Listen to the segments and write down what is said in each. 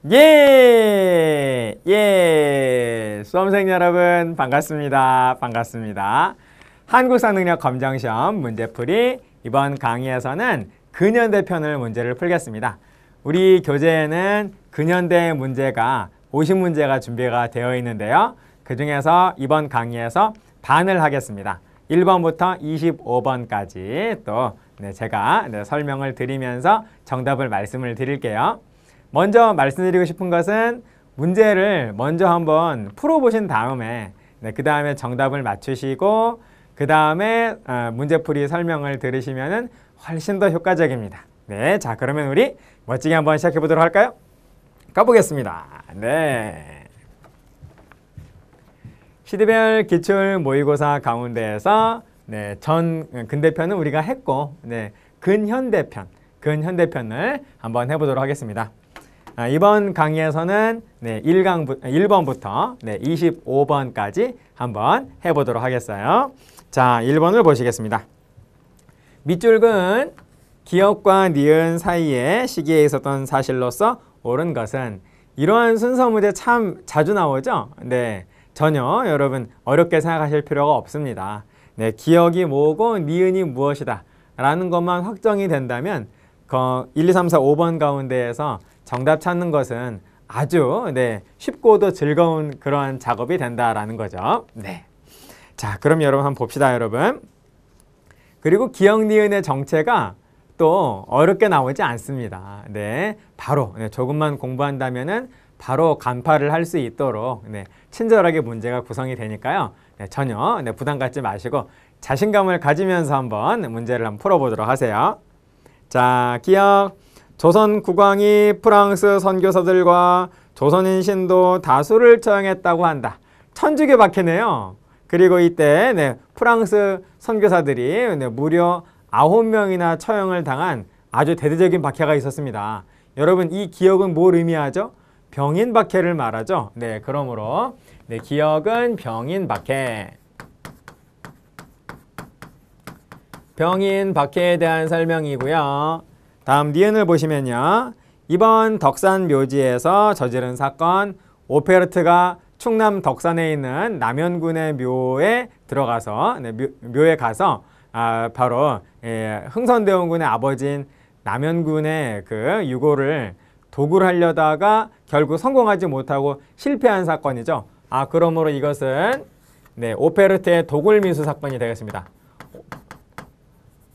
예! 예! 수험생 여러분 반갑습니다. 반갑습니다. 한국사능력검정시험 문제풀이 이번 강의에서는 근현대 편을 문제를 풀겠습니다. 우리 교재에는 근현대 문제가 50문제가 준비가 되어 있는데요. 그 중에서 이번 강의에서 반을 하겠습니다. 1번부터 25번까지 또 제가 설명을 드리면서 정답을 말씀을 드릴게요. 먼저 말씀드리고 싶은 것은 문제를 먼저 한번 풀어보신 다음에 그 다음에 정답을 맞추시고 그 다음에 문제풀이 설명을 들으시면 훨씬 더 효과적입니다. 네, 자 그러면 우리 멋지게 한번 시작해 보도록 할까요? 가보겠습니다. 네. 시대별 기출 모의고사 가운데에서 전 근대편은 우리가 했고 근현대편을 한번 해보도록 하겠습니다. 이번 강의에서는 1번부터 25번까지 한번 해보도록 하겠어요. 자, 1번을 보시겠습니다. 밑줄근 기역과 니은 사이에 시기에 있었던 사실로서 옳은 것은 이러한 순서 문제 참 자주 나오죠? 네, 전혀 여러분 어렵게 생각하실 필요가 없습니다. 네, 기역이 뭐고 니은이 무엇이다 라는 것만 확정이 된다면 1, 2, 3, 4, 5번 가운데에서 정답 찾는 것은 아주 쉽고도 즐거운 그러한 작업이 된다라는 거죠. 네. 자, 그럼 여러분 한번 봅시다, 여러분. 그리고 기역, 니은의 정체가 또 어렵게 나오지 않습니다. 네. 바로 조금만 공부한다면은 바로 간파를 할 수 있도록 친절하게 문제가 구성이 되니까요. 전혀 부담 갖지 마시고 자신감을 가지면서 한번 문제를 한번 풀어보도록 하세요. 자, 기역. 조선 국왕이 프랑스 선교사들과 조선인 신도 다수를 처형했다고 한다. 천주교 박해네요. 그리고 이때 프랑스 선교사들이 무려 9명이나 처형을 당한 아주 대대적인 박해가 있었습니다. 여러분, 이 기역은 뭘 의미하죠? 병인 박해를 말하죠. 네, 그러므로 기역은 병인 박해. 병인 박해에 대한 설명이고요. 다음 니은을 보시면요. 이번 덕산 묘지에서 저지른 사건, 오페르트가 충남 덕산에 있는 남현군의 묘에 들어가서 묘에 가서 바로 흥선대원군의 아버지인 남현군의 그 유고를 도굴 하려다가 결국 성공하지 못하고 실패한 사건이죠. 그러므로 이것은 오페르트의 도굴 미수 사건이 되겠습니다.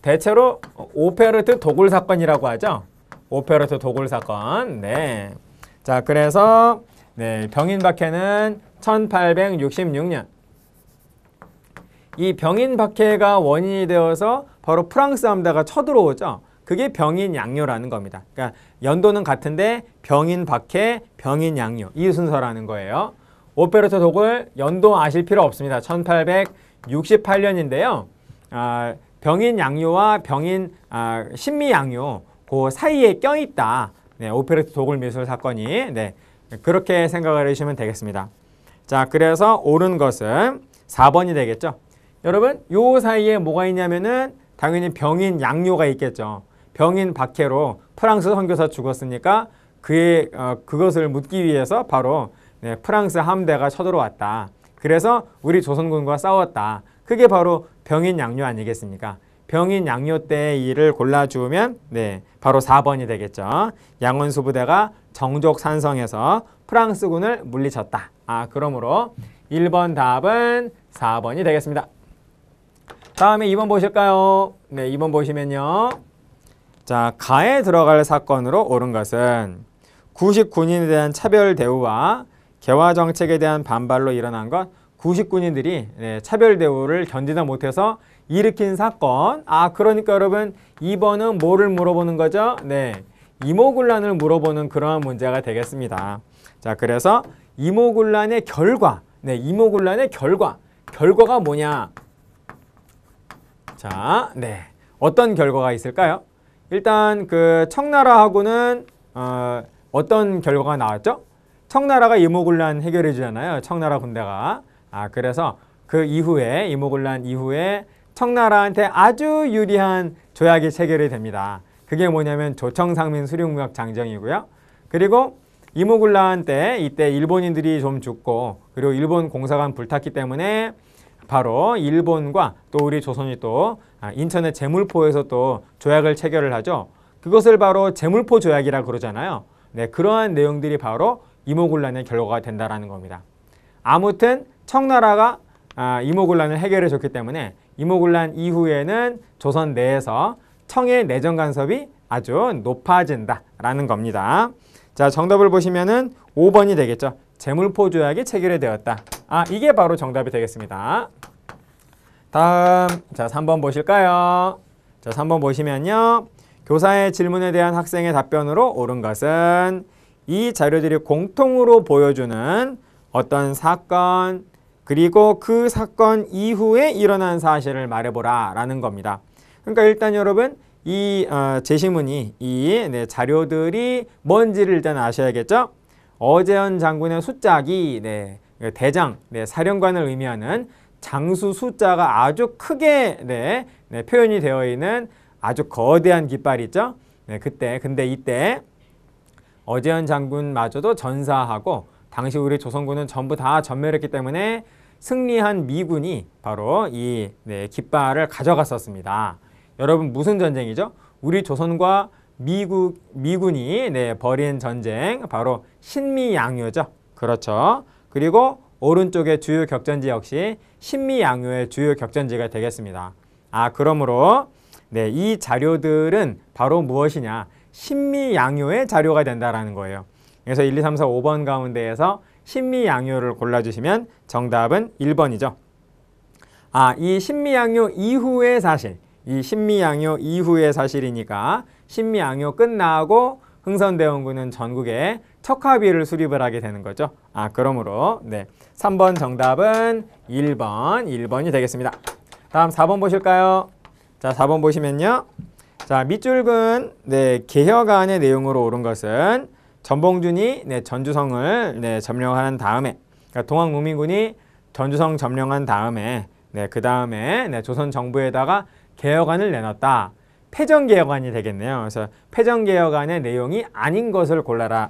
대체로 오페르트 도굴 사건이라고 하죠. 오페르트 도굴 사건. 네. 자, 그래서 병인 박해는 1866년. 이 병인 박해가 원인이 되어서 바로 프랑스 함대가 쳐들어오죠. 그게 병인 양요라는 겁니다. 그러니까 연도는 같은데 병인 박해, 병인 양요 이 순서라는 거예요. 오페르트 도굴 연도 아실 필요 없습니다. 1868년인데요. 병인 양요와 병인 신미 양요 그 사이에 껴있다. 오페르트 도굴 미술 사건이 그렇게 생각을 해주시면 되겠습니다. 자, 그래서 옳은 것은 4번이 되겠죠. 여러분, 요 사이에 뭐가 있냐면은 당연히 병인 양요가 있겠죠. 병인 박해로 프랑스 선교사 죽었으니까 그것을 묻기 위해서 바로 프랑스 함대가 쳐들어왔다. 그래서 우리 조선군과 싸웠다. 그게 바로 병인 양요 아니겠습니까? 병인 양요 때의 일을 골라주면 바로 4번이 되겠죠. 양원수 부대가 정족 산성에서 프랑스군을 물리쳤다. 그러므로 1번 답은 4번이 되겠습니다. 다음에 2번 보실까요? 2번 보시면요. 자, 가에 들어갈 사건으로 옳은 것은 구식군인에 대한 차별 대우와 개화 정책에 대한 반발로 일어난 것. 구식군인들이 차별 대우를 견디다 못해서 일으킨 사건. 그러니까 여러분 2번은 뭐를 물어보는 거죠? 이모군란을 물어보는 그러한 문제가 되겠습니다. 자, 그래서 이모군란의 결과. 이모군란의 결과가 뭐냐? 자, 어떤 결과가 있을까요? 일단 그 청나라하고는 어떤 결과가 나왔죠? 청나라가 이모군란 해결해 주잖아요. 청나라 군대가. 그래서 그 이후에 이모군란 이후에 청나라한테 아주 유리한 조약이 체결이 됩니다. 그게 뭐냐면 조청상민 수륙무역 장정이고요. 그리고 이모군란 때 이때 일본인들이 좀 죽고 그리고 일본 공사관 불탔기 때문에 바로 일본과 또 우리 조선이 또 인천의 제물포에서 또 조약을 체결을 하죠. 그것을 바로 제물포 조약이라고 그러잖아요. 네, 그러한 내용들이 바로 이모군란의 결과가 된다라는 겁니다. 아무튼 청나라가 이모군란을 해결해 줬기 때문에 이모군란 이후에는 조선 내에서 청의 내정 간섭이 아주 높아진다라는 겁니다. 자, 정답을 보시면은 5번이 되겠죠. 제물포 조약이 체결이 되었다. 이게 바로 정답이 되겠습니다. 다음, 자, 3번 보실까요? 자, 3번 보시면요. 교사의 질문에 대한 학생의 답변으로 옳은 것은 이 자료들이 공통으로 보여주는 어떤 사건, 그리고 그 사건 이후에 일어난 사실을 말해보라 라는 겁니다. 그러니까 일단 여러분 이 제시문이 이 자료들이 뭔지를 일단 아셔야겠죠. 어제현 장군의 숫자기 대장, 사령관을 의미하는 장수 숫자가 아주 크게 표현이 되어 있는 아주 거대한 깃발이 있죠. 근데 이때 어제현 장군마저도 전사하고 당시 우리 조선군은 전부 다 전멸했기 때문에 승리한 미군이 바로 이 깃발을 가져갔었습니다. 여러분 무슨 전쟁이죠? 우리 조선과 미군이 벌인 전쟁, 바로 신미양요죠. 그렇죠. 그리고 오른쪽의 주요 격전지 역시 신미양요의 주요 격전지가 되겠습니다. 그러므로 이 자료들은 바로 무엇이냐? 신미양요의 자료가 된다라는 거예요. 그래서 1, 2, 3, 4, 5번 가운데에서 신미양요를 골라주시면 정답은 1번이죠. 이 신미양요 이후의 사실, 이 신미양요 이후의 사실이니까 신미양요 끝나고 흥선대원군은 전국에 척하비를 수립을 하게 되는 거죠. 그러므로 3번 정답은 1번이 되겠습니다. 다음 4번 보실까요? 자, 4번 보시면요. 자, 밑줄근 개혁안의 내용으로 옳은 것은 전봉준이 전주성을 점령한 다음에, 그러니까 동학농민군이 전주성 점령한 다음에 그 다음에 조선 정부에다가 개혁안을 내놨다. 패전개혁안이 되겠네요. 그래서 패전개혁안의 내용이 아닌 것을 골라라.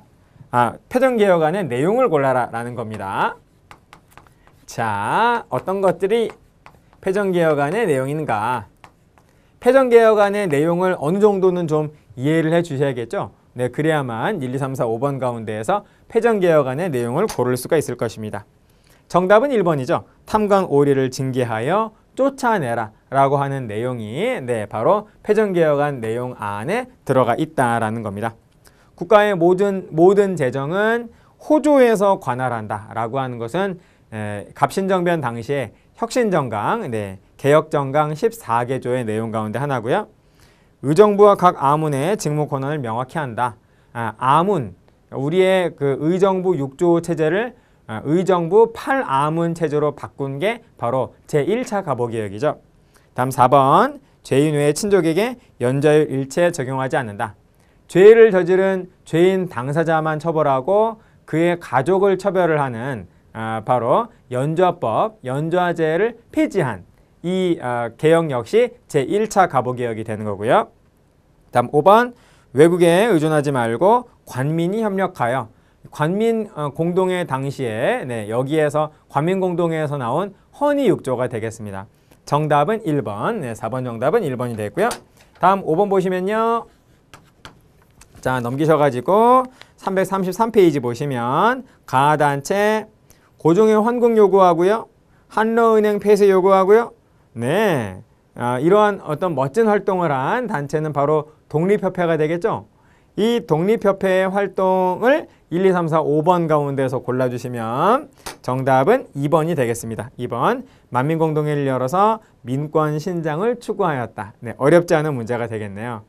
패전개혁안의 내용을 골라라 라는 겁니다. 자, 어떤 것들이 패전개혁안의 내용인가? 패전개혁안의 내용을 어느 정도는 좀 이해를 해 주셔야겠죠. 그래야만 1, 2, 3, 4, 5번 가운데에서 패전개혁안의 내용을 고를 수가 있을 것입니다. 정답은 1번이죠. 탐관 오리를 징계하여 쫓아내라 라고 하는 내용이 바로 패전개혁안 내용 안에 들어가 있다라는 겁니다. 국가의 모든 재정은 호조에서 관할한다 라고 하는 것은 갑신정변 당시에 혁신정강, 개혁정강 14개조의 내용 가운데 하나고요. 의정부와 각 아문의 직무 권한을 명확히 한다. 아문, 우리의 그 의정부 6조 체제를 의정부 8아문 체제로 바꾼 게 바로 제1차 가보개혁이죠. 다음 4번, 죄인 외의 친족에게 연좌율 일체 적용하지 않는다. 죄를 저지른 죄인 당사자만 처벌하고 그의 가족을 처벌을 하는 바로 연좌법, 연좌제를 폐지한 이 개혁 역시 제1차 가보개혁이 되는 거고요. 다음 5번, 외국에 의존하지 말고 관민이 협력하여 관민 공동회 당시에 여기에서 관민 공동회에서 나온 헌의 6조가 되겠습니다. 정답은 1번, 4번 정답은 1번이 되고요. 다음 5번 보시면요. 자, 넘기셔가지고 333페이지 보시면 가단체 고종의 환국 요구하고요. 한러은행 폐쇄 요구하고요. 이러한 어떤 멋진 활동을 한 단체는 바로 독립협회가 되겠죠. 이 독립협회의 활동을 1, 2, 3, 4, 5번 가운데서 골라주시면 정답은 2번이 되겠습니다. 2번, 만민공동회를 열어서 민권 신장을 추구하였다. 어렵지 않은 문제가 되겠네요.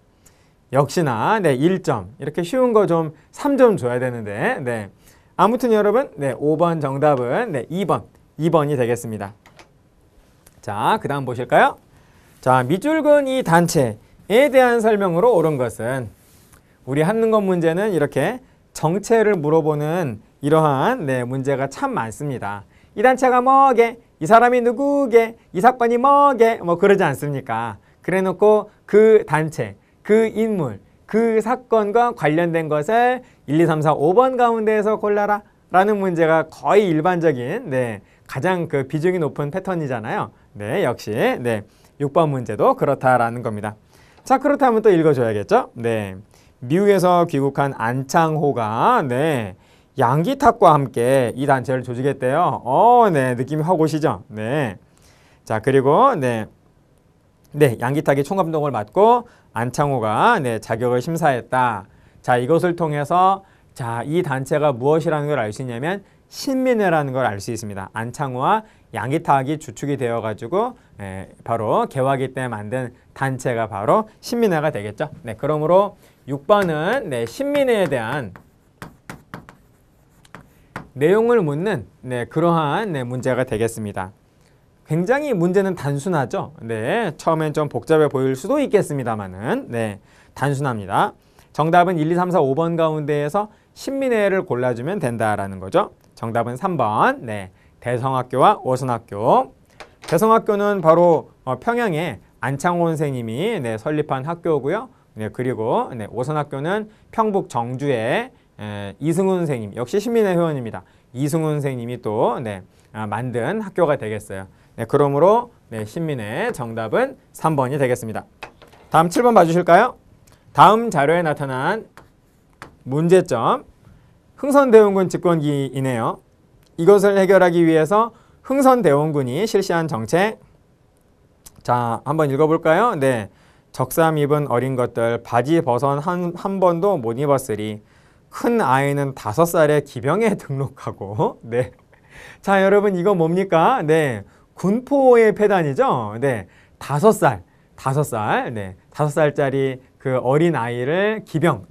역시나 1점, 이렇게 쉬운 거 좀 3점 줘야 되는데 아무튼 여러분 5번 정답은 2번이 되겠습니다. 자, 그 다음 보실까요? 자, 밑줄근 이 단체에 대한 설명으로 옳은 것은 우리 한능검 문제는 이렇게 정체를 물어보는 이러한 문제가 참 많습니다. 이 단체가 뭐게? 이 사람이 누구게? 이 사건이 뭐게? 뭐 그러지 않습니까? 그래 놓고 그 단체, 그 인물, 그 사건과 관련된 것을 1, 2, 3, 4, 5번 가운데에서 골라라 라는 문제가 거의 일반적인 가장 그 비중이 높은 패턴이잖아요. 역시 6번 문제도 그렇다라는 겁니다. 자, 그렇다면 또 읽어줘야겠죠? 미국에서 귀국한 안창호가 양기탁과 함께 이 단체를 조직했대요. 느낌이 확 오시죠? 자, 그리고 양기탁이 총감독을 맡고 안창호가 자격을 심사했다. 자, 이것을 통해서 자, 이 단체가 무엇이라는 걸 알 수 있냐면 신민회라는 걸 알 수 있습니다. 안창호와 양기탁이 주축이 되어가지고 바로 개화기 때 만든 단체가 바로 신민회가 되겠죠. 그러므로 6번은 신민회에 대한 내용을 묻는 그러한 문제가 되겠습니다. 굉장히 문제는 단순하죠. 처음엔 좀 복잡해 보일 수도 있겠습니다만은 단순합니다. 정답은 1, 2, 3, 4, 5번 가운데에서 신민회를 골라주면 된다라는 거죠. 정답은 3번 대성학교와 오선학교. 대성학교는 바로 평양에 안창호 선생님이 설립한 학교고요. 그리고 오선학교는 평북 정주에 이승훈 선생님, 역시 신민회 회원입니다. 이승훈 선생님이 또 만든 학교가 되겠어요. 그러므로 신민회 정답은 3번이 되겠습니다. 다음 7번 봐주실까요? 다음 자료에 나타난 문제점, 흥선대원군 집권기이네요. 이것을 해결하기 위해서 흥선대원군이 실시한 정책. 자, 한번 읽어볼까요? 적삼 입은 어린 것들 바지 벗은 한 번도 못 입었으리. 큰 아이는 5살에 기병에 등록하고. 자, 여러분 이거 뭡니까? 군포의 폐단이죠. 5살. 5살짜리 그 어린 아이를 기병,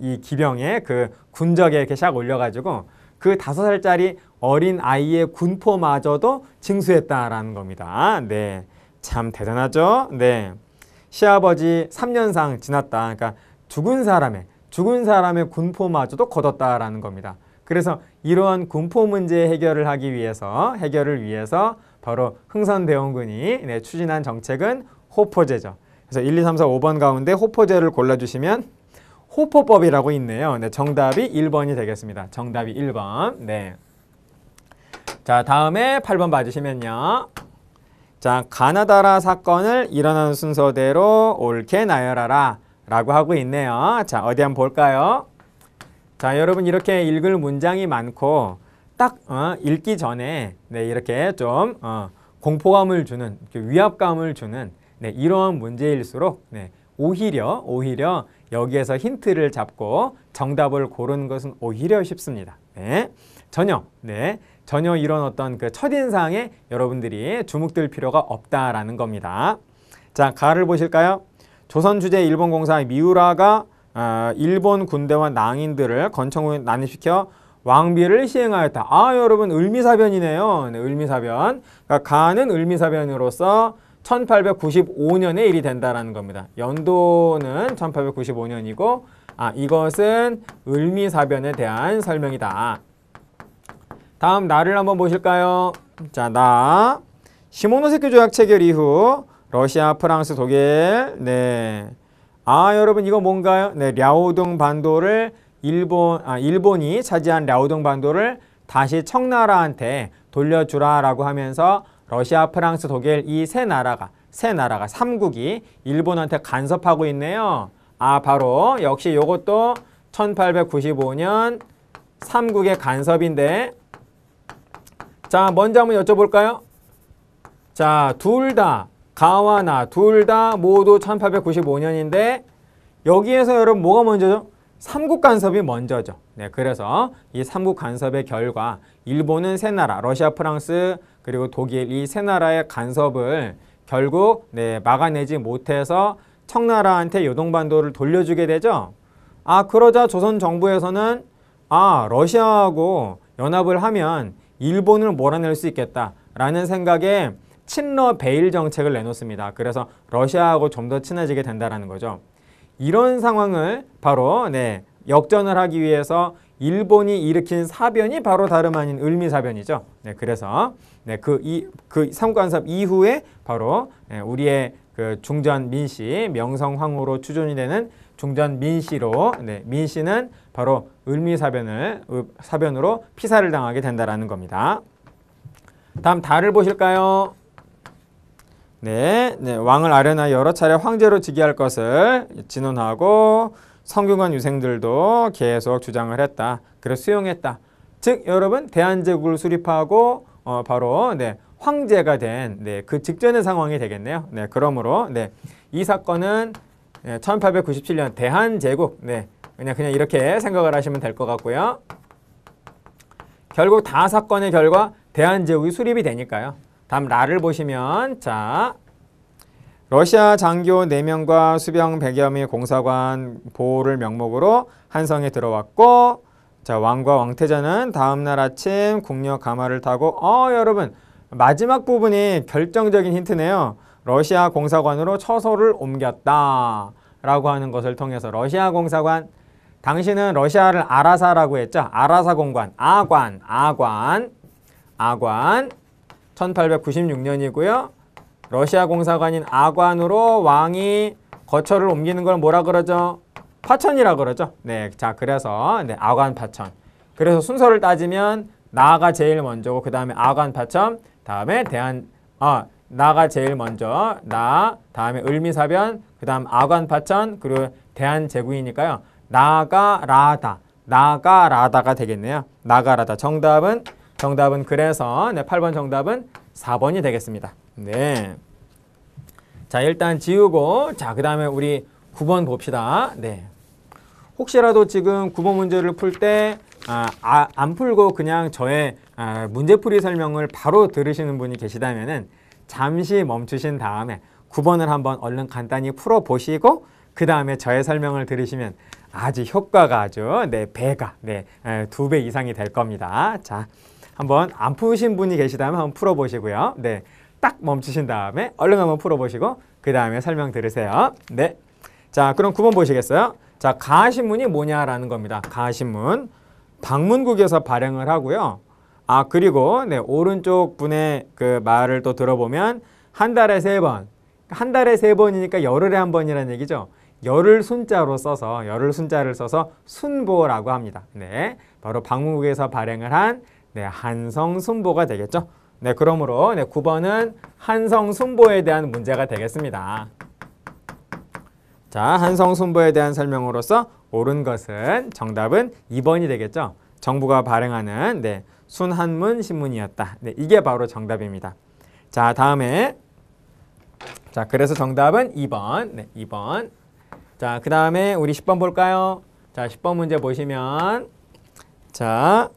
이 기병에 그 군적에 이렇게 샥 올려가지고 그 5살짜리 어린 아이의 군포마저도 징수했다라는 겁니다. 참 대단하죠. 시아버지 3년상 지났다. 그러니까 죽은 사람의 군포마저도 거뒀다라는 겁니다. 그래서 이러한 군포 문제 해결을 위해서 바로 흥선대원군이 추진한 정책은 호포제죠. 그래서 1, 2, 3, 4, 5번 가운데 호포제를 골라주시면 호포법이라고 있네요. 정답이 1번이 되겠습니다. 정답이 1번. 자, 다음에 8번 봐주시면요. 자, 가나다라 사건을 일어나는 순서대로 옳게 나열하라 라고 하고 있네요. 자, 어디 한번 볼까요? 자, 여러분 이렇게 읽을 문장이 많고 딱 읽기 전에 이렇게 좀 공포감을 주는, 위압감을 주는 이러한 문제일수록 오히려 여기에서 힌트를 잡고 정답을 고르는 것은 오히려 쉽습니다. 전혀 이런 어떤 그 첫인상에 여러분들이 주눅들 필요가 없다라는 겁니다. 자, 가를 보실까요? 조선 주재 일본 공사 미우라가 일본 군대와 낭인들을 건청으로 난입시켜 왕비를 시행하였다. 아, 여러분 을미사변이네요. 을미사변. 그러니까 가는 을미사변으로서 1895년의 일이 된다라는 겁니다. 연도는 1895년이고 이것은 을미사변에 대한 설명이다. 다음 나를 한번 보실까요? 자, 나 시모노세키 조약 체결 이후 러시아, 프랑스, 독일 여러분 이거 뭔가요? 랴오둥 반도를 일본이 차지한 랴오둥 반도를 다시 청나라한테 돌려주라라고 하면서 러시아, 프랑스, 독일 이 세 나라가 3국이 일본한테 간섭하고 있네요. 바로 역시 이것도 1895년 3국의 간섭인데, 자, 먼저 한번 여쭤볼까요? 자, 둘 다 가와 나 둘 다 모두 1895년인데 여기에서 여러분 뭐가 먼저죠? 삼국 간섭이 먼저죠. 그래서 이 삼국 간섭의 결과 일본은 세 나라, 러시아, 프랑스, 그리고 독일 이 세 나라의 간섭을 결국 막아내지 못해서 청나라한테 요동반도를 돌려주게 되죠. 그러자 조선 정부에서는 러시아하고 연합을 하면 일본을 몰아낼 수 있겠다라는 생각에 친러 베일 정책을 내놓습니다. 그래서 러시아하고 좀 더 친해지게 된다는 거죠. 이런 상황을 바로 역전을 하기 위해서 일본이 일으킨 사변이 바로 다름 아닌 을미사변이죠. 그래서 그 삼국간섭 이후에 바로 우리의 그 중전 민씨 명성황후로 추존이 되는 중전 민씨로 네, 민씨는 바로 사변으로 피살을 당하게 된다라는 겁니다. 다음 달을 보실까요? 네, 왕을 아련하 여러 차례 황제로 즉위할 것을 진언하고 성균관 유생들도 계속 주장을 했다. 그래서 수용했다. 즉 여러분 대한제국을 수립하고 바로 네, 황제가 된 그 직전의 상황이 되겠네요. 네, 그러므로 이 사건은 1897년 대한제국 그냥 이렇게 생각을 하시면 될 것 같고요. 결국 다 사건의 결과 대한제국이 수립이 되니까요. 다음 라를 보시면 자 러시아 장교 4명과 수병 100여 명 공사관 보호를 명목으로 한성에 들어왔고 자 왕과 왕태자는 다음날 아침 국력 가마를 타고 여러분 마지막 부분이 결정적인 힌트네요. 러시아 공사관으로 처소를 옮겼다 라고 하는 것을 통해서 러시아 공사관 당시는 러시아를 아라사라고 했죠. 아라사 공관 아관 1896년이고요. 러시아 공사관인 아관으로 왕이 거처를 옮기는 걸 뭐라 그러죠? 파천이라 그러죠. 네, 자 그래서 아관 파천. 그래서 순서를 따지면 나가 제일 먼저고 그 다음에 아관 파천, 다음에 나가 제일 먼저 다음에 을미사변, 그 다음 아관 파천, 그리고 대한제국이니까요. 나가라다가 되겠네요. 나가라다. 정답은 그래서 8번 정답은 4번이 되겠습니다. 네. 자, 일단 지우고 그 다음에 우리 9번 봅시다. 네. 혹시라도 지금 9번 문제를 풀 때 안 풀고 그냥 저의 문제풀이 설명을 바로 들으시는 분이 계시다면은 잠시 멈추신 다음에 9번을 한번 얼른 간단히 풀어보시고 그 다음에 저의 설명을 들으시면 아주 효과가 아주 배가 2배 이상이 될 겁니다. 자, 한번 안 푸신 분이 계시다면 한번 풀어보시고요. 네, 딱 멈추신 다음에 얼른 한번 풀어보시고 그 다음에 설명 들으세요. 네, 자 그럼 9번 보시겠어요? 자, 가신문이 뭐냐라는 겁니다. 가신문 방문국에서 발행을 하고요. 그리고 오른쪽 분의 그 말을 또 들어보면 한 달에 3번, 한 달에 3번이니까 열흘에 한 번이라는 얘기죠. 열흘 순자를 써서 순보라고 합니다. 네, 바로 방문국에서 발행을 한 한성순보가 되겠죠. 네, 그러므로 9번은 한성순보에 대한 문제가 되겠습니다. 자, 한성순보에 대한 설명으로서 옳은 것은 정답은 2번이 되겠죠. 정부가 발행하는 순한문 신문이었다. 이게 바로 정답입니다. 자, 다음에 그래서 정답은 2번. 2번. 자, 그 다음에 우리 10번 볼까요? 자, 10번 문제 보시면 자,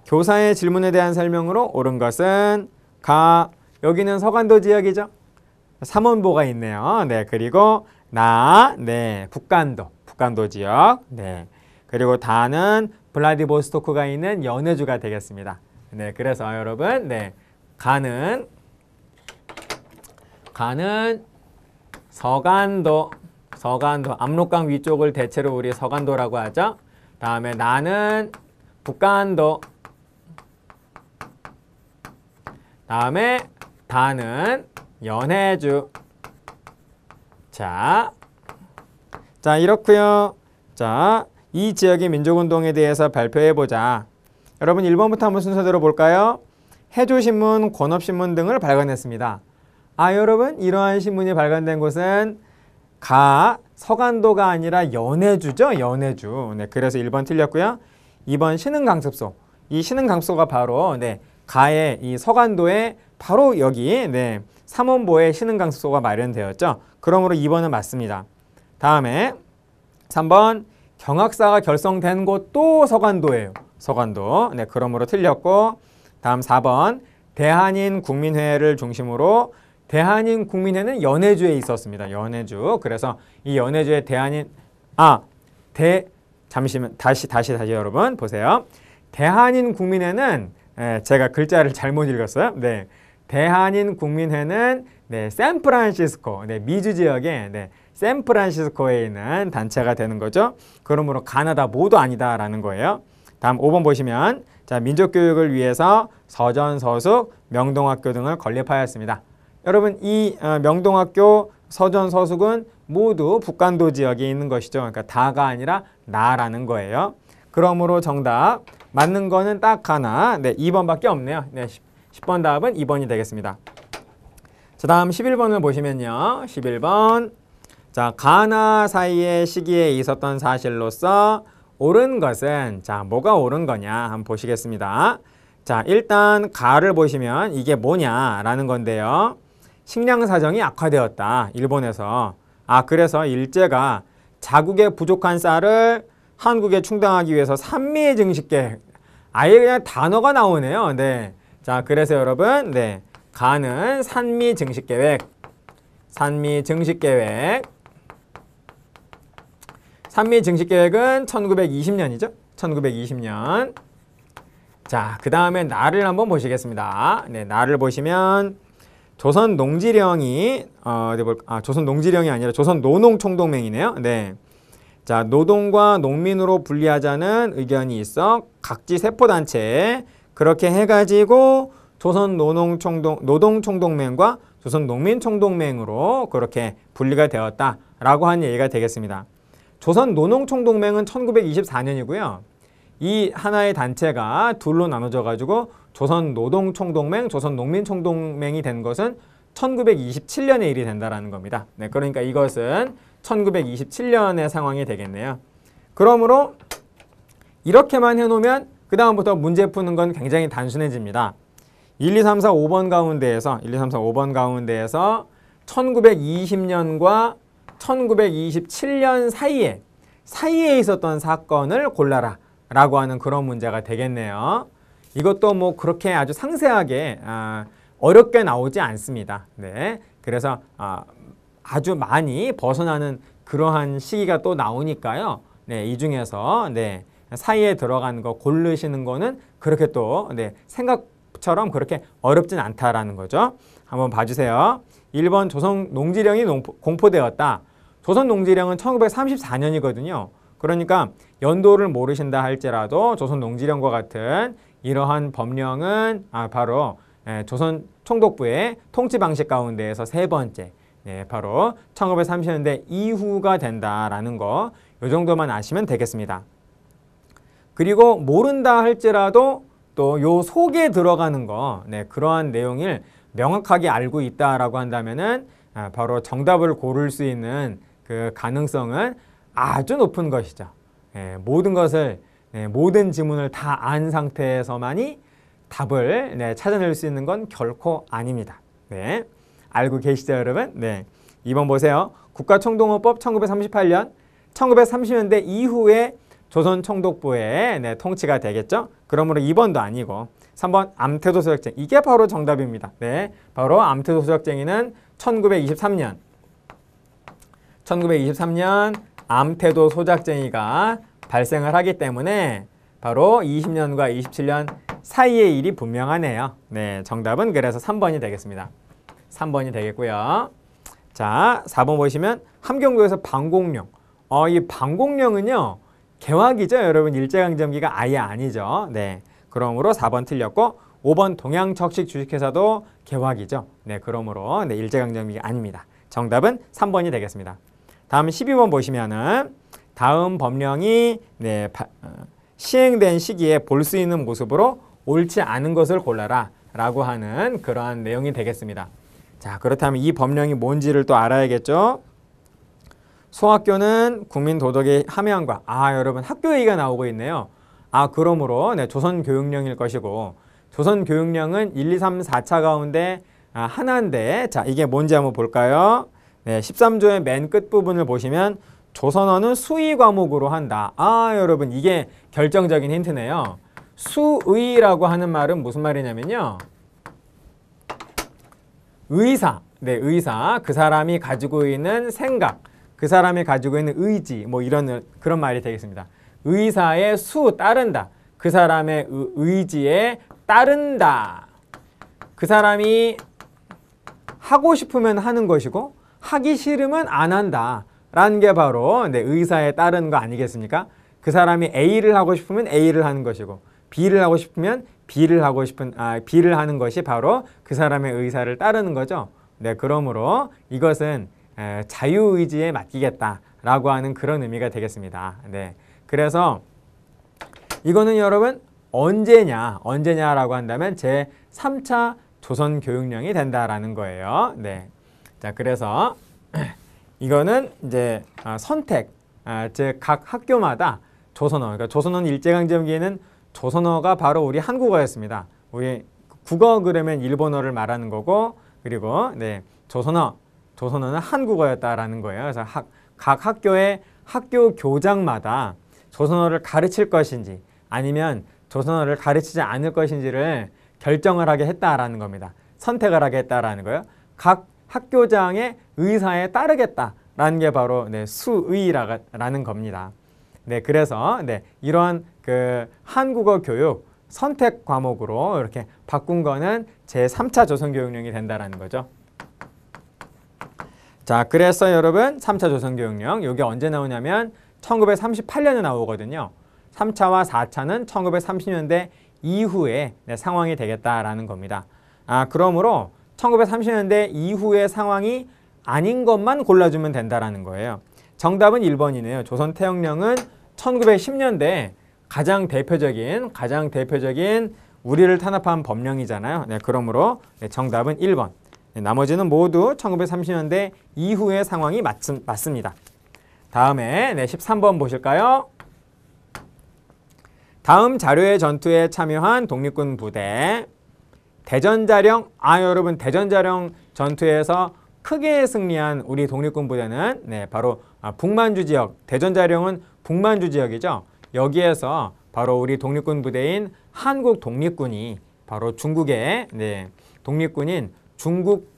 교사의 질문에 대한 설명으로 옳은 것은 여기는 서간도 지역이죠. 삼원보가 있네요. 그리고 북간도 지역. 그리고 다는 블라디보스토크가 있는 연해주가 되겠습니다. 그래서 여러분, 가는 서간도, 압록강 위쪽을 대체로 우리 서간도라고 하죠. 다음에 나는 북간도, 다음에 다는 연해주. 자, 이렇고요. 자, 이 지역의 민족운동에 대해서 발표해보자. 여러분 1번부터 한번 순서대로 볼까요? 해조신문, 권업신문 등을 발간했습니다. 여러분 이러한 신문이 발간된 곳은 서간도가 아니라 연해주죠. 연해주. 그래서 1번 틀렸고요. 2번 신흥강습소. 이 신흥강습소가 바로 가의 이 서간도에 바로 여기 삼원보에 신흥강습소가 마련되었죠. 그러므로 2번은 맞습니다. 다음에 3번 경학사가 결성된 곳도 서간도예요. 서간도. 그러므로 틀렸고 다음 4번 대한인 국민회를 중심으로 대한인 국민회는 연해주에 있었습니다. 연해주. 그래서 이 연해주의 잠시만 다시 여러분 보세요. 대한인 국민회는 제가 글자를 잘못 읽었어요. 대한인 국민회는 샌프란시스코, 미주 지역의 샌프란시스코에 있는 단체가 되는 거죠. 그러므로 가나다 모두 아니다라는 거예요. 다음 5번 보시면 자, 민족교육을 위해서 서전, 서숙, 명동학교 등을 건립하였습니다. 여러분 이 명동학교, 서전, 서숙은 모두 북간도 지역에 있는 것이죠. 그러니까 다가 아니라 나라는 거예요. 그러므로 정답 맞는 거는 딱 하나. 네, 2번밖에 없네요. 네, 10번 답은 2번이 되겠습니다. 자, 다음 11번을 보시면요. 11번. 자, 가나 사이의 시기에 있었던 사실로서 옳은 것은, 자, 뭐가 옳은 거냐 한번 보시겠습니다. 자, 일단 가를 보시면 이게 뭐냐라는 건데요. 식량 사정이 악화되었다. 일본에서. 그래서 일제가 자국의 부족한 쌀을 한국에 충당하기 위해서 산미 증식 계획. 아예 그냥 단어가 나오네요. 네. 자, 그래서 여러분, 네. 가는 산미 증식 계획. 산미 증식 계획. 산미 증식 계획은 1920년이죠. 1920년. 자, 그 다음에 나를 한번 보시겠습니다. 네, 나를 보시면 조선 농지령이 조선 농지령이 아니라 조선 노농총동맹이네요. 네. 자, 노동과 농민으로 분리하자는 의견이 있어 각지 세포단체에 그렇게 해가지고 조선 노동총동맹과 조선 농민총동맹으로 그렇게 분리가 되었다라고 하는 얘기가 되겠습니다. 조선 노농총동맹은 1924년이고요. 이 하나의 단체가 둘로 나눠져 가지고 조선 노동총동맹, 조선 농민총동맹이 된 것은 1927년의 일이 된다라는 겁니다. 네, 그러니까 이것은 1927년의 상황이 되겠네요. 그러므로 이렇게만 해놓으면 그 다음부터 문제 푸는 건 굉장히 단순해집니다. 1, 2, 3, 4, 5번 가운데에서 1920년과 1927년 사이에 있었던 사건을 골라라 라고 하는 그런 문제가 되겠네요. 이것도 뭐 그렇게 아주 상세하게 어렵게 나오지 않습니다. 네, 그래서 아주 많이 벗어나는 그러한 시기가 또 나오니까요. 네, 이 중에서 네, 사이에 들어가는 거 고르시는 거는 그렇게 또 네, 생각처럼 그렇게 어렵진 않다라는 거죠. 한번 봐주세요. 1번 조선 농지령이 공포되었다. 조선 농지령은 1934년이거든요. 그러니까 연도를 모르신다 할지라도 조선 농지령과 같은 이러한 법령은 바로 조선 총독부의 통치 방식 가운데에서 세 번째, 바로 1930년대 이후가 된다라는 거, 이 정도만 아시면 되겠습니다. 그리고 모른다 할지라도 또 요 속에 들어가는 거, 그러한 내용을 명확하게 알고 있다라고 한다면은 바로 정답을 고를 수 있는 그 가능성은 아주 높은 것이죠. 모든 것을, 모든 지문을 다 안 상태에서만이 답을 찾아낼 수 있는 건 결코 아닙니다. 네, 알고 계시죠, 여러분? 네, 2번 보세요. 국가총동원법 1938년, 1930년대 이후에 조선 총독부의 통치가 되겠죠. 그러므로 2번도 아니고 3번 암태도 소작쟁이, 이게 바로 정답입니다. 네, 바로 암태도 소작쟁이는 1923년 암태도 소작쟁이가 발생을 하기 때문에 바로 20년과 27년 사이의 일이 분명하네요. 네, 정답은 그래서 3번이 되겠습니다. 3번이 되겠고요. 자, 4번 보시면 함경도에서 방공령. 이 방공령은요, 개화기죠, 여러분. 일제강점기가 아예 아니죠. 네, 그러므로 4번 틀렸고 5번 동양척식 주식회사도 개화기죠. 네, 그러므로 일제강점기가 아닙니다. 정답은 3번이 되겠습니다. 다음 12번 보시면은 다음 법령이 시행된 시기에 볼 수 있는 모습으로 옳지 않은 것을 골라라 라고 하는 그러한 내용이 되겠습니다. 자, 그렇다면 이 법령이 뭔지를 또 알아야겠죠. 소학교는 국민 도덕의 함양과, 여러분 학교 얘기가 나오고 있네요. 그러므로 조선교육령일 것이고, 조선교육령은 1, 2, 3, 4차 가운데 하나인데, 자, 이게 뭔지 한번 볼까요? 네, 13조의 맨 끝부분을 보시면 조선어는 수의 과목으로 한다. 여러분, 이게 결정적인 힌트네요. 수의라고 하는 말은 무슨 말이냐면요, 의사, 의사, 그 사람이 가지고 있는 생각, 그 사람이 가지고 있는 의지, 뭐 이런 그런 말이 되겠습니다. 의사의 따른다. 그 사람의 의지에 따른다. 그 사람이 하고 싶으면 하는 것이고 하기 싫으면 안 한다 라는 게 바로 의사에 따르는 거 아니겠습니까? 그 사람이 A를 하고 싶으면 A를 하는 것이고 B를 하고 싶으면 B를 하는 것이 바로 그 사람의 의사를 따르는 거죠. 네, 그러므로 이것은 자유의지에 맡기겠다라고 하는 그런 의미가 되겠습니다. 네, 그래서 이거는 여러분 언제냐라고 한다면 제3차 조선교육령이 된다라는 거예요. 네, 자 그래서 이거는 이제 선택, 즉 각 학교마다 조선어, 그러니까 조선어는 일제강점기에는 조선어가 바로 우리 한국어였습니다. 우리 국어 그러면 일본어를 말하는 거고, 그리고 네, 조선어는 한국어였다라는 거예요. 그래서 각 학교의 학교 교장마다 조선어를 가르칠 것인지 아니면 조선어를 가르치지 않을 것인지를 결정을 하게 했다라는 겁니다. 선택을 하게 했다라는 거예요. 각 학교장의 의사에 따르겠다라는 게 바로 네, 수의라는 겁니다. 네, 그래서 네, 이러한 그 한국어 교육 선택 과목으로 이렇게 바꾼 거는 제3차 조선교육령이 된다라는 거죠. 자, 그래서 여러분 3차 조선교육령 이게 언제 나오냐면 1938년에 나오거든요. 3차와 4차는 1930년대 이후에 네, 상황이 되겠다라는 겁니다. 그러므로 1930년대 이후의 상황이 아닌 것만 골라주면 된다라는 거예요. 정답은 1번이네요. 조선태영령은 1910년대 가장 대표적인 우리를 탄압한 법령이잖아요. 네, 그러므로 네, 정답은 1번. 네, 나머지는 모두 1930년대 이후의 상황이 맞습니다. 다음에 네, 13번 보실까요? 다음 자료의 전투에 참여한 독립군 부대. 대전자령, 여러분 대전자령 전투에서 크게 승리한 우리 독립군 부대는 네, 바로 북만주 지역, 대전자령은 북만주 지역이죠. 여기에서 바로 우리 독립군 부대인 한국 독립군이 바로 중국의 네, 독립군인 중국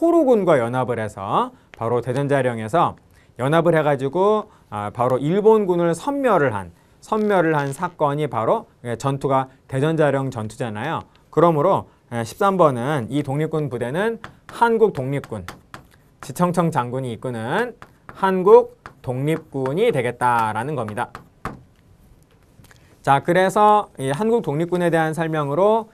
호루군과 연합을 해서 바로 대전자령에서 연합을 해가지고 바로 일본군을 섬멸을 한 사건이 바로 전투가 대전자령 전투잖아요. 그러므로 13번은 이 독립군 부대는 한국 독립군, 지청청 장군이 이끄는 한국 독립군이 되겠다라는 겁니다. 자, 그래서 이 한국 독립군에 대한 설명으로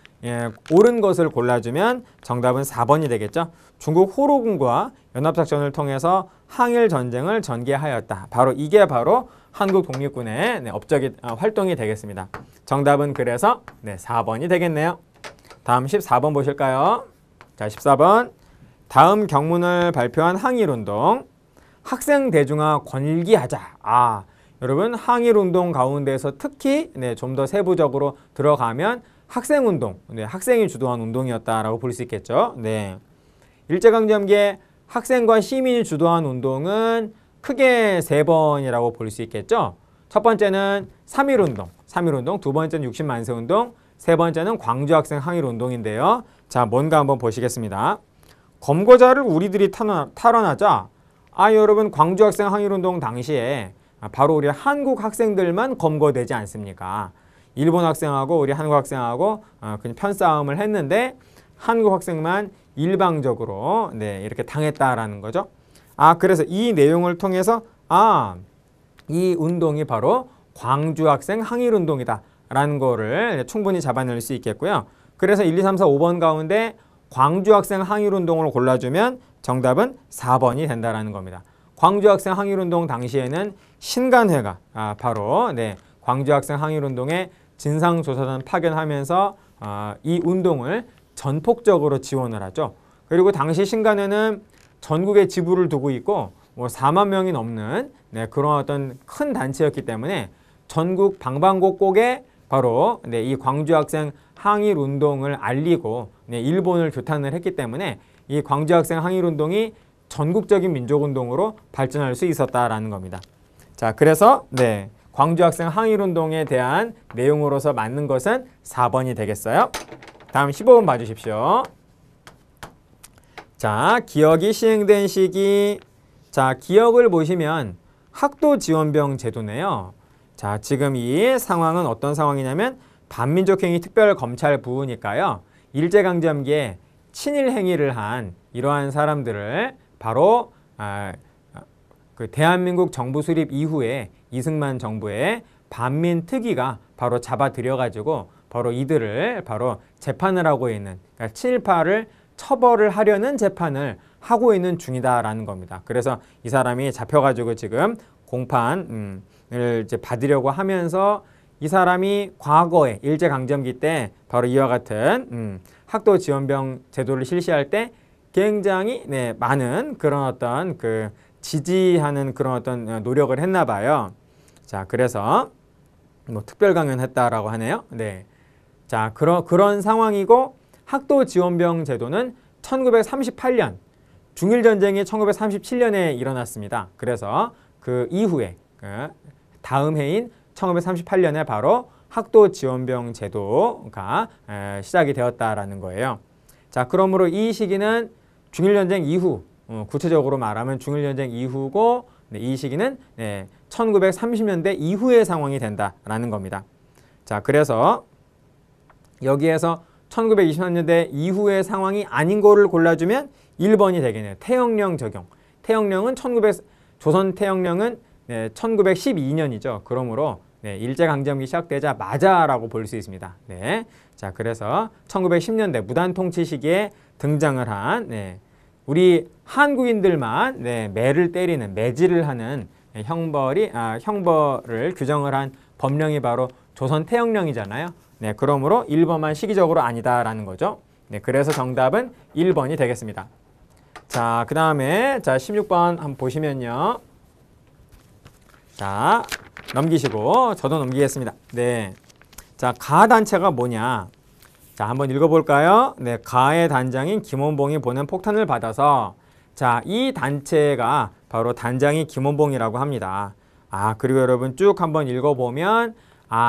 옳은 것을 골라주면 정답은 4번이 되겠죠. 중국 호로군과 연합작전을 통해서 항일 전쟁을 전개하였다. 바로 이게 바로 한국 독립군의 활동이 되겠습니다. 정답은 그래서 4번이 되겠네요. 다음 14번 보실까요? 자, 14번. 다음 경문을 발표한 항일운동. 학생 대중화 권기하자. 여러분 항일운동 가운데서 특히 좀 더 세부적으로 들어가면 학생운동, 학생이 주도한 운동이었다라고 볼 수 있겠죠. 네. 일제강점기에 학생과 시민이 주도한 운동은 크게 3번이라고 볼 수 있겠죠. 첫 번째는 3.1운동, 두 번째는 60만세운동, 세 번째는 광주학생 항일운동인데요. 자, 뭔가 한번 보시겠습니다. 검거자를 우리들이 탈환하자. 여러분 광주학생 항일운동 당시에 바로 우리 한국 학생들만 검거되지 않습니까? 일본 학생하고 우리 한국 학생하고 그냥 편싸움을 했는데 한국 학생만 일방적으로 이렇게 당했다라는 거죠. 그래서 이 내용을 통해서 이 운동이 바로 광주학생 항일운동이다 라는 거를 충분히 잡아낼 수 있겠고요. 그래서 1, 2, 3, 4, 5번 가운데 광주학생 항일운동을 골라주면 정답은 4번이 된다라는 겁니다. 광주학생 항일운동 당시에는 신간회가 바로 광주학생 항일운동에 진상조사단 파견하면서 이 운동을 전폭적으로 지원을 하죠. 그리고 당시 신간회는 전국에 지부를 두고 있고 4만 명이 넘는 그런 어떤 큰 단체였기 때문에 전국 방방곡곡에 바로 이 광주학생 항일운동을 알리고 일본을 규탄을 했기 때문에 이 광주학생 항일운동이 전국적인 민족운동으로 발전할 수 있었다라는 겁니다. 자, 그래서 광주학생 항일운동에 대한 내용으로서 맞는 것은 4번이 되겠어요. 다음 15번 봐주십시오. 자, 기억이 시행된 시기. 자, 기억을 보시면 학도지원병 제도네요. 자, 지금 이 상황은 어떤 상황이냐면 반민족행위 특별검찰부니까요. 일제강점기에 친일행위를 한 이러한 사람들을 바로 그 대한민국 정부 수립 이후에 이승만 정부의 반민특위가 바로 잡아들여가지고 바로 이들을 바로 재판을 하고 있는, 그러니까 친일파를 처벌을 하려는 재판을 하고 있는 중이다라는 겁니다. 그래서 이 사람이 잡혀가지고 지금 공판을 이제 받으려고 하면서 이 사람이 과거에 일제강점기 때 바로 이와 같은 학도 지원병 제도를 실시할 때 굉장히 많은 그런 어떤 그 지지하는 그런 어떤 노력을 했나 봐요. 자, 그래서 뭐 특별 강연했다라고 하네요. 네. 자, 그런 상황이고 학도 지원병 제도는 1938년 중일전쟁이 1937년에 일어났습니다. 그래서 그 이후에 다음 해인 1938년에 바로 학도 지원병 제도가 시작이 되었다라는 거예요. 자, 그러므로 이 시기는 중일전쟁 이후, 구체적으로 말하면 중일전쟁 이후고 이 시기는 1930년대 이후의 상황이 된다라는 겁니다. 자, 그래서 여기에서 1920년대 이후의 상황이 아닌 거를 골라주면 1번이 되겠네요. 태영령 적용. 태영령은 조선 태영령은 1912년이죠. 그러므로 일제강점기 시작되자마자라고 볼 수 있습니다. 네. 자, 그래서 1910년대 무단통치 시기에 등장을 한 우리 한국인들만 매를 때리는 매질을 하는 형벌을 규정을 한 법령이 바로 조선 태영령이잖아요. 네, 그러므로 1번만 시기적으로 아니다라는 거죠. 네, 그래서 정답은 1번이 되겠습니다. 자, 그 다음에 16번 한번 보시면요. 자, 넘기시고 저도 넘기겠습니다. 네, 자, 가 단체가 뭐냐? 자, 한번 읽어볼까요? 네, 가의 단장인 김원봉이 보낸 폭탄을 받아서 자, 이 단체가 바로 단장이 김원봉이라고 합니다. 그리고 여러분 쭉 한번 읽어보면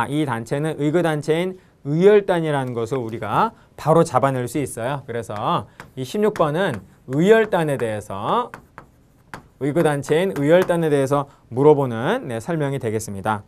이 단체는 의거단체인 의열단이라는 것을 우리가 바로 잡아낼 수 있어요. 그래서 이 16번은 의열단에 대해서 의거단체인 의열단에 대해서 물어보는 설명이 되겠습니다.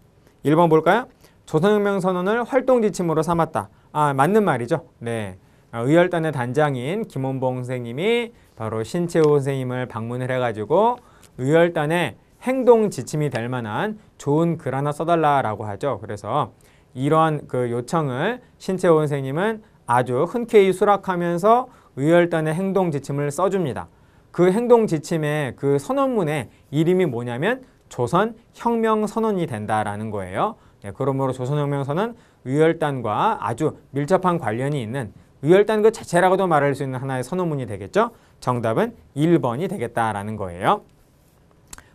1번 볼까요? 조선혁명 선언을 활동 지침으로 삼았다. 맞는 말이죠. 네, 의열단의 단장인 김원봉 선생님이 바로 신채호 선생님을 방문을 해가지고 의열단의 행동 지침이 될 만한 좋은 글 하나 써달라라고 하죠. 그래서 이러한 그 요청을 신채호 선생님은 아주 흔쾌히 수락하면서 의열단의 행동 지침을 써줍니다. 그 행동 지침의 그 선언문의 이름이 뭐냐면 조선혁명선언이 된다라는 거예요. 네, 그러므로 조선혁명선언은 의열단과 아주 밀접한 관련이 있는 의열단 그 자체라고도 말할 수 있는 하나의 선언문이 되겠죠. 정답은 1번이 되겠다라는 거예요.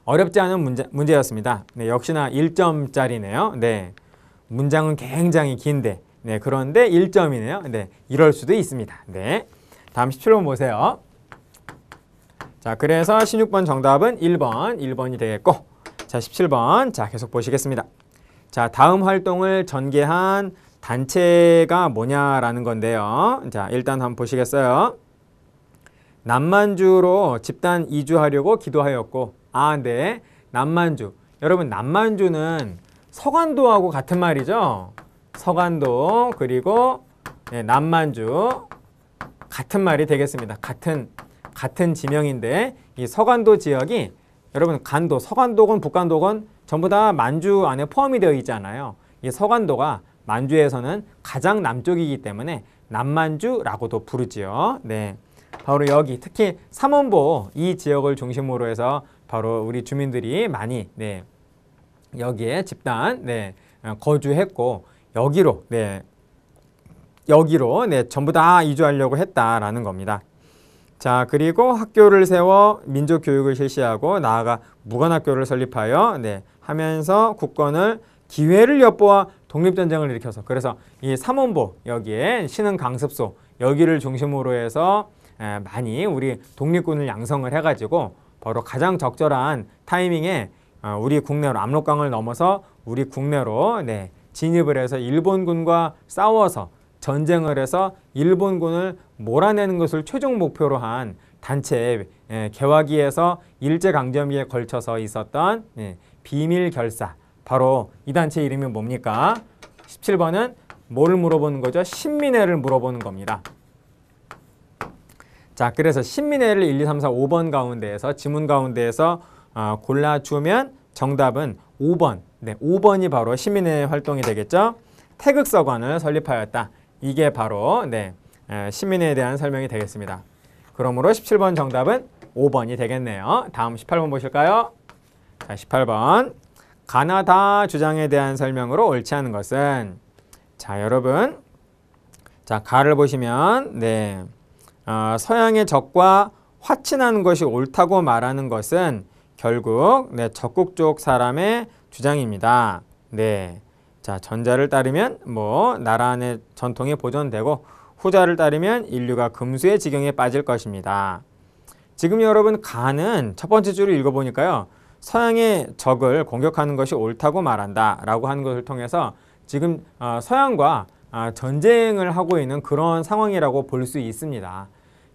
어렵지 않은 문제였습니다. 네, 역시나 1점짜리네요. 네, 문장은 굉장히 긴데 그런데 1점이네요. 네, 이럴 수도 있습니다. 네, 다음 17번 보세요. 자, 그래서 16번 정답은 1번이 되겠고, 자, 17번 자 계속 보시겠습니다. 자, 다음 활동을 전개한 단체가 뭐냐라는 건데요. 자, 일단 한번 보시겠어요. 남만주로 집단 이주하려고 기도하였고, 네, 남만주. 여러분, 남만주는 서간도하고 같은 말이죠. 서간도 그리고 남만주 같은 말이 되겠습니다. 같은 지명인데 이 서간도 지역이 여러분 서간도건 북간도건 전부 다 만주 안에 포함이 되어 있잖아요. 이 서간도가 만주에서는 가장 남쪽이기 때문에 남만주라고도 부르지요. 네, 바로 여기 특히 삼원보 이 지역을 중심으로 해서 바로 우리 주민들이 많이 여기에 집단 거주했고 여기로 전부 다 이주하려고 했다라는 겁니다. 자, 그리고 학교를 세워 민족교육을 실시하고 나아가 무관학교를 설립하여 하면서 국권을 기회를 엿보아 독립전쟁을 일으켜서 그래서 이 삼원보 여기에 신흥 강습소 여기를 중심으로 해서 많이 우리 독립군을 양성을 해가지고 바로 가장 적절한 타이밍에 우리 국내로 압록강을 넘어서 우리 국내로 진입을 해서 일본군과 싸워서 전쟁을 해서 일본군을 몰아내는 것을 최종 목표로 한 단체 개화기에서 일제강점기에 걸쳐서 있었던 비밀 결사 바로 이 단체 이름이 뭡니까? 17번은 뭐를 물어보는 거죠? 신민회를 물어보는 겁니다. 자, 그래서 신민회를 1, 2, 3, 4, 5번 가운데에서 지문 가운데에서 골라주면 정답은 5번. 5번이 바로 신민회 활동이 되겠죠. 태극서관을 설립하였다. 이게 바로 신민회에 대한 설명이 되겠습니다. 그러므로 17번 정답은 5번이 되겠네요. 다음 18번 보실까요? 자, 18번. 가나다 주장에 대한 설명으로 옳지 않은 것은, 자, 여러분, 자, 가를 보시면, 네, 서양의 적과 화친하는 것이 옳다고 말하는 것은 결국, 네, 적국 쪽 사람의 주장입니다. 네, 자, 전자를 따르면 뭐 나라 내 전통이 보존되고, 후자를 따르면 인류가 금수의 지경에 빠질 것입니다. 지금 여러분 가는 첫 번째 줄을 읽어보니까요, 서양의 적을 공격하는 것이 옳다고 말한다 라고 하는 것을 통해서 지금 서양과 전쟁을 하고 있는 그런 상황이라고 볼 수 있습니다.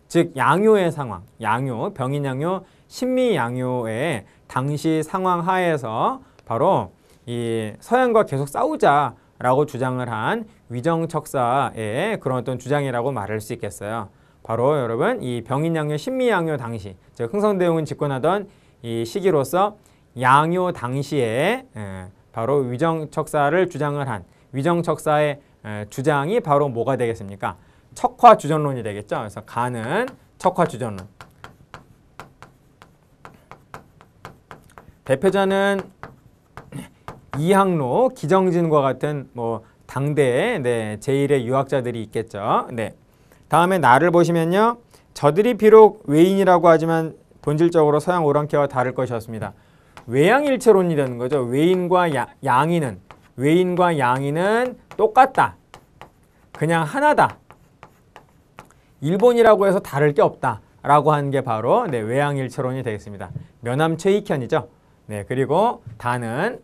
즉 양요의 상황, 양요, 병인 양요, 신미 양요의 당시 상황 하에서 바로 이 서양과 계속 싸우자라고 주장을 한 위정척사의 그런 어떤 주장이라고 말할 수 있겠어요. 바로 여러분 이 병인 양요, 신미 양요 당시, 즉 흥선대원군 집권하던 이 시기로서 양요 당시에 바로 위정척사를 주장을 한 위정척사의 주장이 바로 뭐가 되겠습니까? 척화주전론이 되겠죠. 그래서 가는 척화주전론. 대표자는 이항로, 기정진과 같은 뭐 당대의 네, 제1의 유학자들이 있겠죠. 네. 다음에 나를 보시면요. 저들이 비록 외인이라고 하지만 본질적으로 서양 오랑캐와 다를 것이었습니다. 외양일체론이 되는 거죠. 외인과 양인은 똑같다. 그냥 하나다. 일본이라고 해서 다를 게 없다. 라고 하는 게 바로 네, 외양일체론이 되겠습니다. 면함최익현이죠. 네, 그리고 다는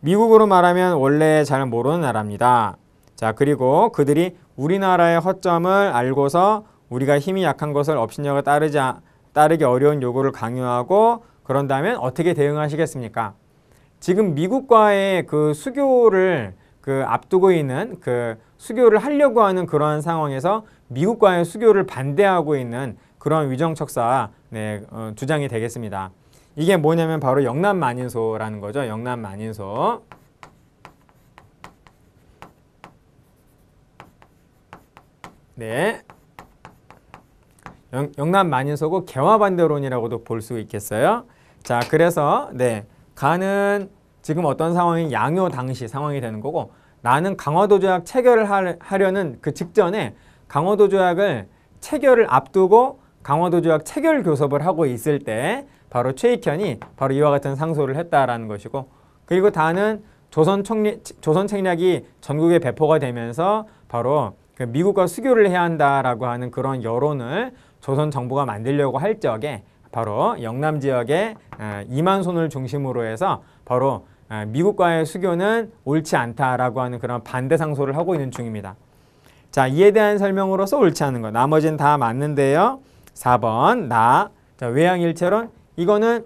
미국으로 말하면 원래 잘 모르는 나라입니다. 자, 그리고 그들이 우리나라의 허점을 알고서 우리가 힘이 약한 것을 업신여겨 따르기 어려운 요구를 강요하고 그런다면 어떻게 대응하시겠습니까? 지금 미국과의 그 수교를 앞두고 있는 그 수교를 하려고 하는 그러한 상황에서 미국과의 수교를 반대하고 있는 그런 위정척사 네, 주장이 되겠습니다. 이게 뭐냐면 바로 영남만인소라는 거죠. 영남만인소. 네. 영남만인소고 개화반대론이라고도 볼 수 있겠어요. 자, 그래서 네, 가는 지금 어떤 상황이 양요 당시 상황이 되는 거고, 나는 강화도 조약 체결을 하려는 그 직전에 강화도 조약을 체결을 앞두고 강화도 조약 체결 교섭을 하고 있을 때 바로 최익현이 바로 이와 같은 상소를 했다라는 것이고, 그리고 다는 조선 책략이 전국에 배포가 되면서 바로 그 미국과 수교를 해야 한다라고 하는 그런 여론을 조선 정부가 만들려고 할 적에 바로 영남 지역의 이만손을 중심으로 해서 바로 미국과의 수교는 옳지 않다라고 하는 그런 반대 상소를 하고 있는 중입니다. 자, 이에 대한 설명으로서 옳지 않은 것. 나머지는 다 맞는데요. 4번 자, 외양일체론. 이거는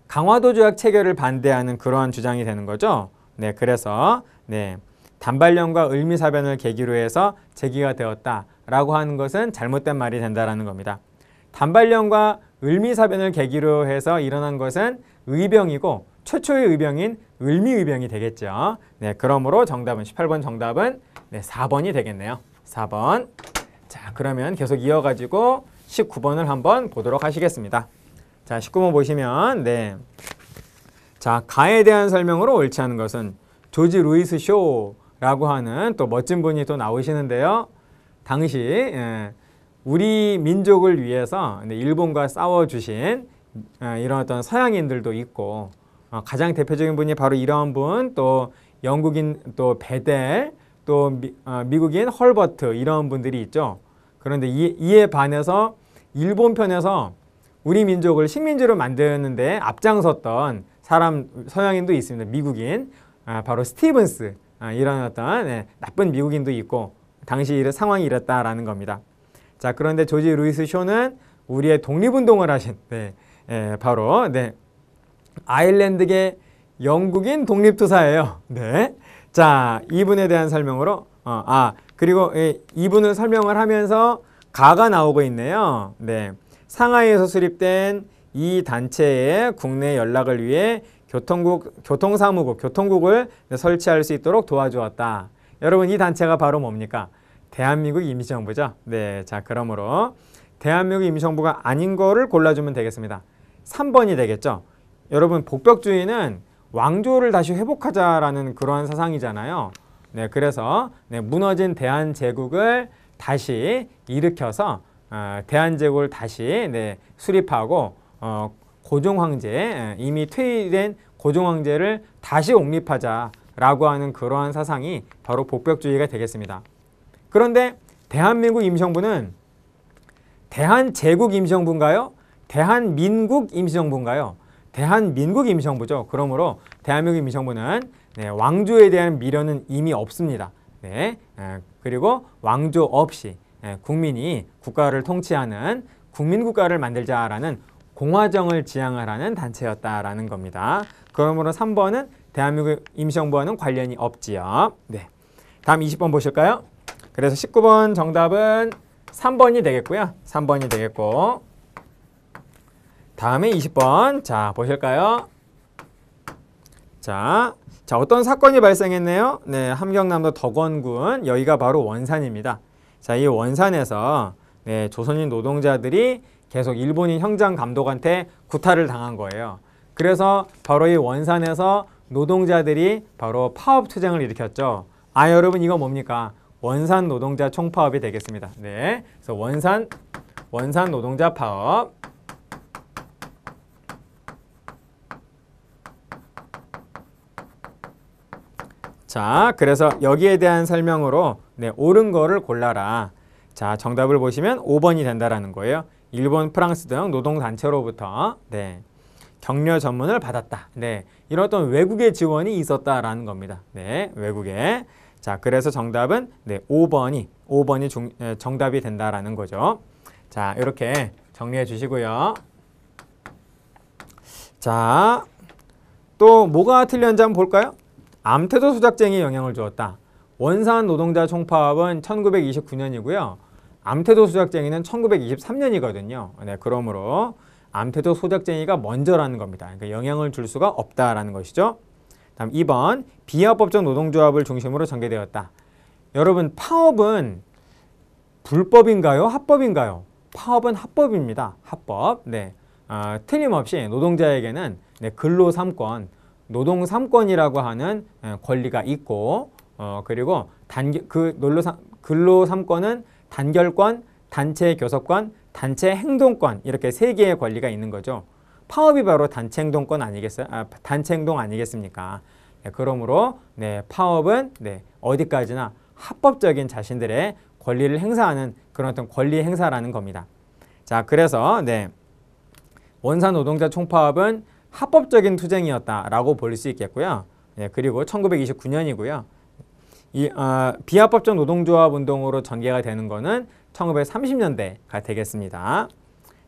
강화도 조약 체결을 반대하는 그러한 주장이 되는 거죠. 네, 그래서 네, 단발령과 을미사변을 계기로 해서 제기가 되었다라고 하는 것은 잘못된 말이 된다라는 겁니다. 단발령과 을미사변을 계기로 해서 일어난 것은 의병이고 최초의 의병인 을미의병이 되겠죠. 네, 그러므로 정답은 18번 정답은 네, 4번이 되겠네요. 4번. 자, 그러면 계속 이어가지고 19번을 한번 보도록 하시겠습니다. 자, 19번 보시면 네, 자, 가에 대한 설명으로 옳지 않은 것은 조지 루이스 쇼라고 하는 또 멋진 분이 또 나오시는데요. 당시 우리 민족을 위해서 일본과 싸워주신 이런 어떤 서양인들도 있고, 가장 대표적인 분이 바로 이런 분, 또 영국인 또 베델, 또 미국인 헐버트, 이런 분들이 있죠. 그런데 이에 반해서 일본 편에서 우리 민족을 식민지로 만드는데 앞장섰던 사람, 서양인도 있습니다. 미국인, 바로 스티븐스, 이런 어떤 나쁜 미국인도 있고, 당시 상황이 이랬다라는 겁니다. 자, 그런데 조지 루이스 쇼는 우리의 독립운동을 하신 바로 아일랜드계 영국인 독립투사예요. 네. 자, 이분에 대한 설명으로 그리고 이분을 설명을 하면서 가가 나오고 있네요. 네. 상하이에서 수립된 이 단체의 국내 연락을 위해 교통국을 설치할 수 있도록 도와주었다. 여러분, 이 단체가 바로 뭡니까? 대한민국 임시정부죠. 네, 자, 그러므로 대한민국 임시정부가 아닌 거를 골라주면 되겠습니다. 3번이 되겠죠. 여러분 복벽주의는 왕조를 다시 회복하자라는 그러한 사상이잖아요. 네, 그래서 네, 무너진 대한제국을 다시 일으켜서 대한제국을 다시 네, 수립하고 고종황제, 이미 퇴위된 고종황제를 다시 옹립하자라고 하는 그러한 사상이 바로 복벽주의가 되겠습니다. 그런데 대한민국 임시정부는 대한제국 임시정부인가요? 대한민국 임시정부인가요? 대한민국 임시정부죠. 그러므로 대한민국 임시정부는 네, 왕조에 대한 미련은 이미 없습니다. 네, 그리고 왕조 없이 국민이 국가를 통치하는 국민국가를 만들자라는 공화정을 지향하라는 단체였다라는 겁니다. 그러므로 3번은 대한민국 임시정부와는 관련이 없지요. 네, 다음 20번 보실까요? 그래서 19번 정답은 3번이 되겠고요. 3번이 되겠고 다음에 20번 자 보실까요? 자 어떤 사건이 발생했네요. 네, 함경남도 덕원군 여기가 바로 원산입니다. 자, 이 원산에서 네, 조선인 노동자들이 계속 일본인 형장 감독한테 구타를 당한 거예요. 그래서 바로 이 원산에서 노동자들이 바로 파업투쟁을 일으켰죠. 아, 여러분 이거 뭡니까? 원산 노동자 총파업이 되겠습니다. 네, 그래서 원산 노동자 파업. 자, 그래서 여기에 대한 설명으로 네, 옳은 거를 골라라. 자, 정답을 보시면 5번이 된다라는 거예요. 일본, 프랑스 등 노동단체로부터 네, 격려 전문을 받았다. 네, 이런 어떤 외국의 지원이 있었다라는 겁니다. 네, 외국에. 자, 그래서 정답은 네, 5번이 정답이 된다라는 거죠. 자, 이렇게 정리해 주시고요. 자, 또 뭐가 틀렸는지 한번 볼까요? 암태도 소작쟁이에 영향을 주었다. 원산 노동자 총파업은 1929년이고요. 암태도 소작쟁이는 1923년이거든요. 네, 그러므로 암태도 소작쟁이가 먼저라는 겁니다. 그러니까 영향을 줄 수가 없다라는 것이죠. 다음 2번 비합법적 노동조합을 중심으로 전개되었다. 여러분 파업은 불법인가요? 합법인가요? 파업은 합법입니다. 합법. 네, 틀림없이 노동자에게는 네, 근로 3권, 노동 3권이라고 하는 권리가 있고 그리고 근로 3권은 단결권, 단체 교섭권, 단체 행동권 이렇게 3개의 권리가 있는 거죠. 파업이 바로 단체 행동권 아니겠어요? 단체 행동 아니겠습니까? 네, 그러므로 네, 파업은 네, 어디까지나 합법적인 자신들의 권리를 행사하는 그런 어떤 권리 행사라는 겁니다. 자, 그래서 네, 원산 노동자 총파업은 합법적인 투쟁이었다라고 볼 수 있겠고요. 네, 그리고 1929년이고요. 이 비합법적 노동조합 운동으로 전개가 되는 거는 1930년대가 되겠습니다.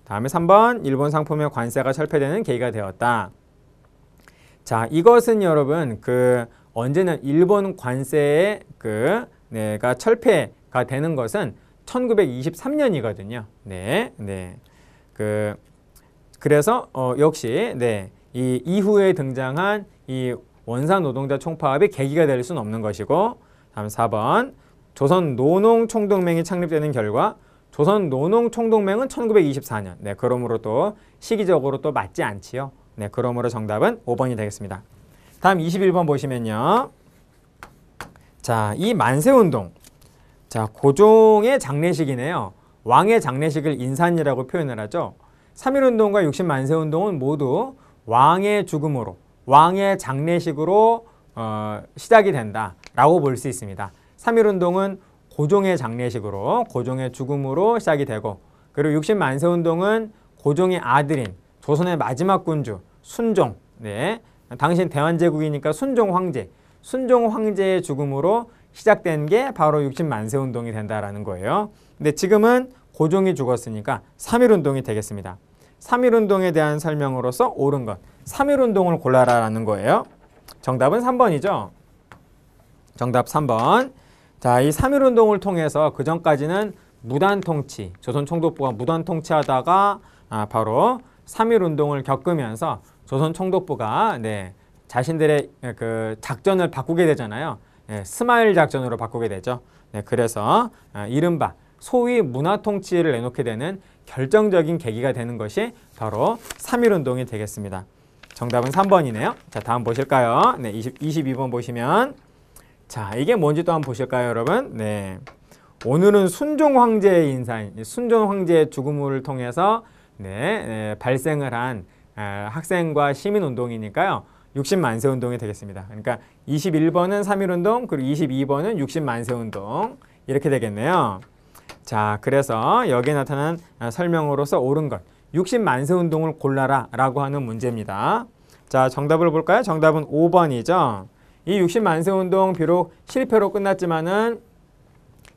다음에 3번 일본 상품의 관세가 철폐되는 계기가 되었다. 자, 이것은 여러분 언제는 일본 관세의 내가 철폐가 되는 것은 1923년이거든요. 네, 네. 그래서 역시 네, 이 이후에 등장한 이 원산 노동자 총파업이 계기가 될 수는 없는 것이고, 다음 4번 조선 노농총동맹이 창립되는 결과 조선 노농총동맹은 1924년. 네, 그러므로 또 시기적으로 또 맞지 않지요. 네, 그러므로 정답은 5번이 되겠습니다. 다음 21번 보시면요. 자, 이 만세운동. 자, 고종의 장례식이네요. 왕의 장례식을 인산이라고 표현을 하죠. 3.1운동과 60만세운동은 모두 왕의 죽음으로, 왕의 장례식으로 시작이 된다라고 볼 수 있습니다. 3.1운동은 고종의 장례식으로, 고종의 죽음으로 시작이 되고, 그리고 60만세운동은 고종의 아들인 조선의 마지막 군주 순종, 네, 당신 대한제국이니까 순종 황제의 죽음으로 시작된 게 바로 60만세운동이 된다라는 거예요. 근데 지금은 고종이 죽었으니까 3.1운동이 되겠습니다. 3.1운동에 대한 설명으로서 옳은 것, 3.1운동을 골라라라는 거예요. 정답은 3번이죠. 정답 3번. 자, 이 3.1운동을 통해서 그 전까지는 무단통치, 조선총독부가 무단통치하다가 바로 3.1운동을 겪으면서 조선총독부가 네, 자신들의 작전을 바꾸게 되잖아요. 네, 스마일 작전으로 바꾸게 되죠. 네, 그래서 이른바 소위 문화 통치를 내놓게 되는 결정적인 계기가 되는 것이 바로 3.1운동이 되겠습니다. 정답은 3번이네요. 자, 다음 보실까요? 네, 22번 보시면 자, 이게 뭔지 또 한번 보실까요, 여러분? 네. 오늘은 순종 황제의 인사인 순종 황제의 죽음을 통해서 발생을 한 학생과 시민 운동이니까요. 60만세 운동이 되겠습니다. 그러니까 21번은 3.1운동, 그리고 22번은 60만세 운동 이렇게 되겠네요. 자, 그래서 여기에 나타난 설명으로서 옳은 것 60만세 운동을 골라라 라고 하는 문제입니다. 자, 정답을 볼까요? 정답은 5번이죠. 이 60만세 운동 비록 실패로 끝났지만은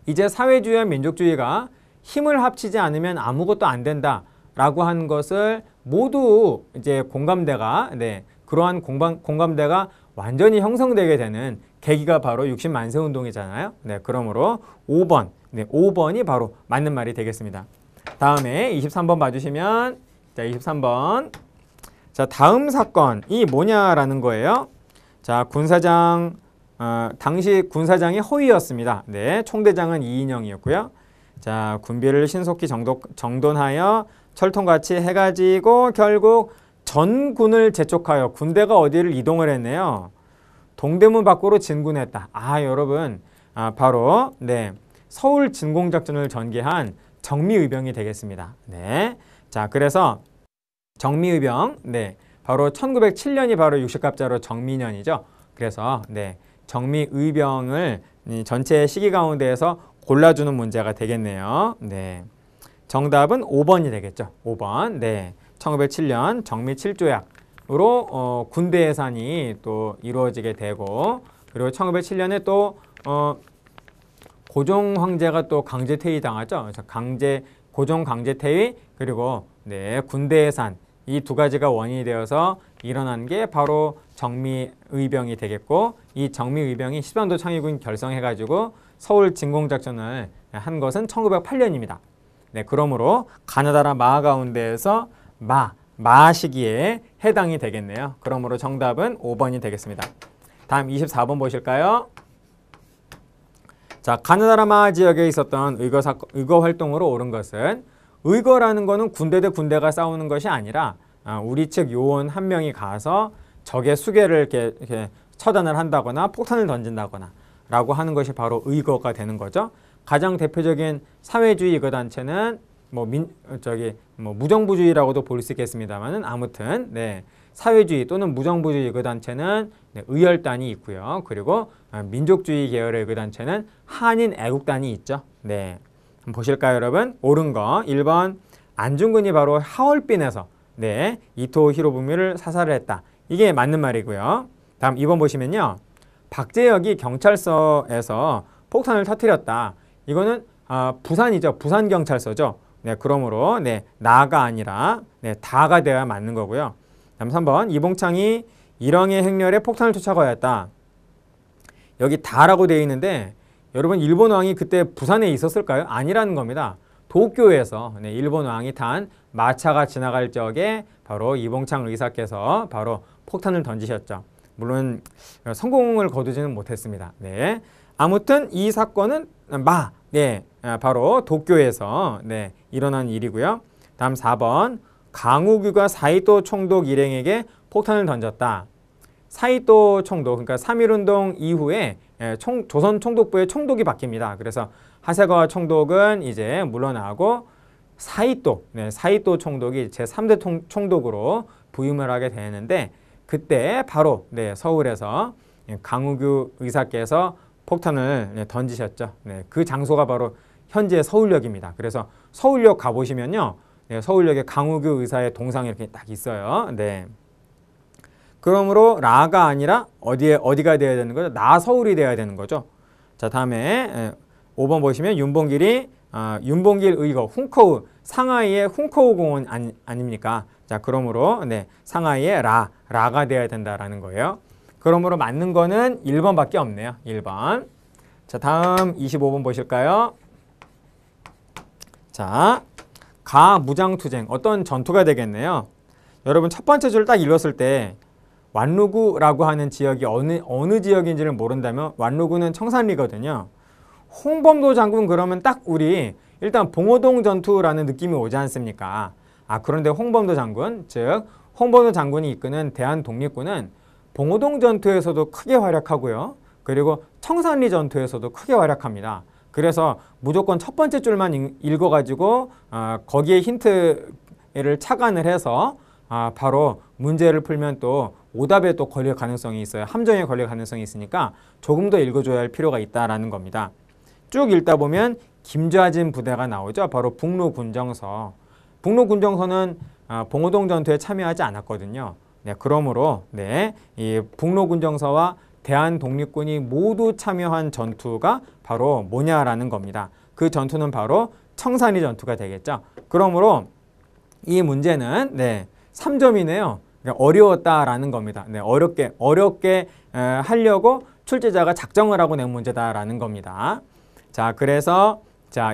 이제 사회주의와 민족주의가 힘을 합치지 않으면 아무것도 안 된다 라고 하는 것을 모두 이제 공감대가 그러한 공감대가 완전히 형성되게 되는 계기가 바로 60만세 운동이잖아요. 그러므로 5번, 5번이 바로 맞는 말이 되겠습니다. 다음에 23번 봐주시면 자, 23번. 자, 다음 사건이 뭐냐라는 거예요. 자, 군사장 당시 군사장이 허위였습니다. 총대장은 이인영이었고요. 자, 군비를 신속히 정돈하여 철통같이 해가지고 결국 전군을 재촉하여 군대가 어디를 이동을 했네요. 동대문 밖으로 진군했다. 여러분, 바로 서울 진공작전을 전개한 정미의병이 되겠습니다. 자, 그래서 정미의병, 바로 1907년이 바로 60갑자로 정미년이죠. 그래서 정미의병을 전체 시기 가운데에서 골라주는 문제가 되겠네요. 정답은 5번이 되겠죠. 5번. 1907년 정미 7조약으로 군대 예산이 또 이루어지게 되고, 그리고 1907년에 또 고종 황제가 또 강제 퇴위당하죠. 고종 강제 퇴위, 그리고 군대 예산, 이 두 가지가 원인이 되어서 일어난 게 바로 정미의병이 되겠고, 이 정미의병이 13도 창의군 결성해가지고 서울 진공작전을 한 것은 1908년입니다. 그러므로 가나다라 마 가운데에서 마 시기에 해당이 되겠네요. 그러므로 정답은 5번이 되겠습니다. 다음 24번 보실까요? 자, 가나다라 마 지역에 있었던 의거 활동으로 옳은 것은, 의거라는 거는 군대 대 군대가 싸우는 것이 아니라 우리 측 요원 한 명이 가서 적의 수계를 이렇게 처단을 한다거나 폭탄을 던진다거나 라고 하는 것이 바로 의거가 되는 거죠. 가장 대표적인 사회주의 의거 단체는 무정부주의라고도 볼 수 있겠습니다만은, 아무튼 사회주의 또는 무정부주의 의거 단체는 의열단이 있고요. 그리고 민족주의 계열의 의거 단체는 한인 애국단이 있죠. 한번 보실까요, 여러분? 옳은 거 1번 안중근이 바로 하얼빈에서 이토 히로부미를 사살을 했다. 이게 맞는 말이고요. 다음 2번 보시면요. 박재혁이 경찰서에서 폭탄을 터뜨렸다. 이거는 부산이죠. 부산경찰서죠. 그러므로 나가 아니라 다가 되어야 맞는 거고요. 다음 3번 이봉창이 일왕의 행렬에 폭탄을 투척하였다. 여기 다라고 되어 있는데, 여러분 일본 왕이 그때 부산에 있었을까요? 아니라는 겁니다. 도쿄에서 일본 왕이 탄 마차가 지나갈 적에 바로 이봉창 의사께서 바로 폭탄을 던지셨죠. 물론 성공을 거두지는 못했습니다. 아무튼 이 사건은 바로 도쿄에서 일어난 일이고요. 다음 4번 강우규가 사이토 총독 일행에게 폭탄을 던졌다. 사이토 총독, 그러니까 3.1운동 이후에 조선 총독부의 총독이 바뀝니다. 그래서 하세가와 총독은 이제 물러나고 사이토 총독이 제3대 총독으로 부임을 하게 되는데, 그때 바로 서울에서 강우규 의사께서 폭탄을 던지셨죠. 그 장소가 바로 현재 서울역입니다. 그래서 서울역 가보시면요. 서울역에 강우규 의사의 동상이 이렇게 딱 있어요. 그러므로 라가 아니라 어디가 되어야 되는 거죠? 나서울이 되어야 되는 거죠. 자, 다음에 5번 보시면 윤봉길 의거 훈커우, 상하이의 훈커우 공원 아닙니까? 자, 그러므로 상하이의 라가 되어야 된다라는 거예요. 그러므로 맞는 거는 1번밖에 없네요. 1번. 자, 다음 25번 보실까요? 자, 가무장투쟁, 어떤 전투가 되겠네요. 여러분 첫 번째 줄 딱 읽었을 때 완루구라고 하는 지역이 어느 지역인지를 모른다면 완루구는 청산리거든요. 홍범도 장군 그러면 딱 우리 일단 봉오동 전투라는 느낌이 오지 않습니까? 그런데 홍범도 장군, 즉 홍범도 장군이 이끄는 대한독립군은 봉오동 전투에서도 크게 활약하고요. 그리고 청산리 전투에서도 크게 활약합니다. 그래서 무조건 첫 번째 줄만 읽어가지고 거기에 힌트를 착안을 해서 바로 문제를 풀면 또 오답에 또 걸릴 가능성이 있어요. 함정에 걸릴 가능성이 있으니까 조금 더 읽어줘야 할 필요가 있다라는 겁니다. 쭉 읽다 보면 김좌진 부대가 나오죠. 바로 북로군정서. 북로군정서는 봉오동 전투에 참여하지 않았거든요. 네, 그러므로 이 북로군정서와 대한독립군이 모두 참여한 전투가 바로 뭐냐라는 겁니다. 그 전투는 바로 청산리 전투가 되겠죠. 그러므로 이 문제는 3점이네요. 어려웠다라는 겁니다. 어렵게 하려고 출제자가 작정을 하고 낸 문제다라는 겁니다. 자, 그래서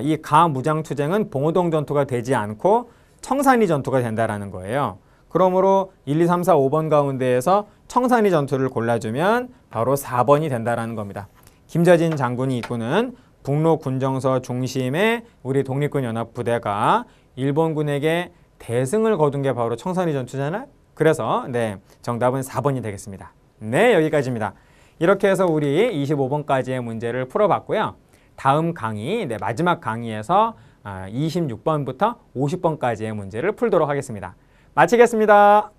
이 가무장투쟁은 봉오동 전투가 되지 않고 청산리 전투가 된다라는 거예요. 그러므로 1, 2, 3, 4, 5번 가운데에서 청산리 전투를 골라주면 바로 4번이 된다라는 겁니다. 김좌진 장군이 이끄는 북로군정서 중심의 우리 독립군 연합부대가 일본군에게 대승을 거둔 게 바로 청산리 전투잖아요. 그래서 정답은 4번이 되겠습니다. 네, 여기까지입니다. 이렇게 해서 우리 25번까지의 문제를 풀어봤고요. 다음 강의, 마지막 강의에서 26번부터 50번까지의 문제를 풀도록 하겠습니다. 마치겠습니다.